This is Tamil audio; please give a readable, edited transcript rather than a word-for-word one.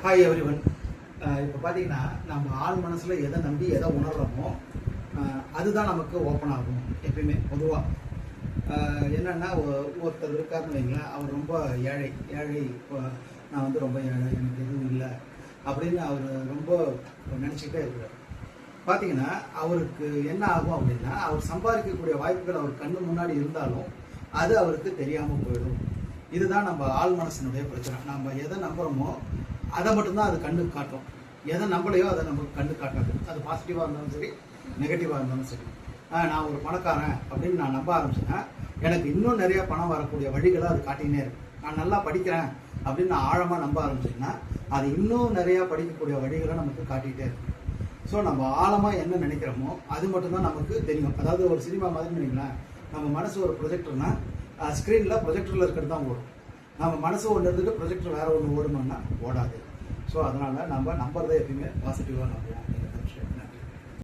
Hi everyone. இப்போ பார்த்தீங்கன்னா நம்ம ஆள் மனசில் எதை நம்பி எதை உணர்றோமோ அதுதான் நமக்கு ஓப்பன் ஆகும். எப்பயுமே பொதுவாக என்னென்னா ஒருத்தர் இருக்காருன்னு வைங்களேன், அவர் ரொம்ப ஏழை. இப்போ நான் வந்து ரொம்ப ஏழை, எனக்கு எதுவும் இல்லை அப்படின்னு அவர் ரொம்ப நினச்சிக்கிட்டே இருக்கிறார். பார்த்தீங்கன்னா அவருக்கு என்ன ஆகும் அப்படின்னா, அவர் சம்பாதிக்கக்கூடிய வாய்ப்புகள் அவர் கண்ணு முன்னாடி இருந்தாலும் அது அவருக்கு தெரியாமல் போயிடும். இதுதான் நம்ம ஆள் மனசினுடைய பிரச்சனை. நம்ம எதை நம்புகிறோமோ அதை மட்டும்தான் அது கண்ணு காட்டும். எதை நம்பலையோ அதை நமக்கு கண்ணு காட்டாது. அது பாசிட்டிவாக இருந்தாலும் சரி, நெகட்டிவாக இருந்தாலும் சரி. நான் ஒரு பணக்காரன் அப்படின்னு நான் நம்ப ஆரம்பிச்சேன்னா எனக்கு இன்னும் நிறைய பணம் வரக்கூடிய வழிகளை அது காட்டினே இருக்கு. நான் நல்லா படிக்கிறேன் அப்படின்னு நான் ஆழமாக நம்ப ஆரம்பிச்சேன்னா அது இன்னும் நிறையா படிக்கக்கூடிய வழிகளை நமக்கு காட்டிகிட்டே இருக்கு. ஸோ நம்ம ஆழமாக என்ன நினைக்கிறோமோ அது மட்டும்தான் நமக்கு தெரியும். அதாவது ஒரு சினிமா மாதிரி நினைக்கலாம், நம்ம மனசு ஒரு ப்ரொஜெக்டர்னா ஸ்க்ரீனில் ப்ரொஜெக்டரில் இருக்கிறது தான் ஓடும். நம்ம மனசு ஒன்று இருந்துட்டு ப்ரொஜெக்டர் வேறு ஒன்று ஓடணும்னா ஓடாது. ஸோ அதனால் நம்ம நம்புறதை எப்பயுமே பாசிட்டிவாக நம்புவோம்.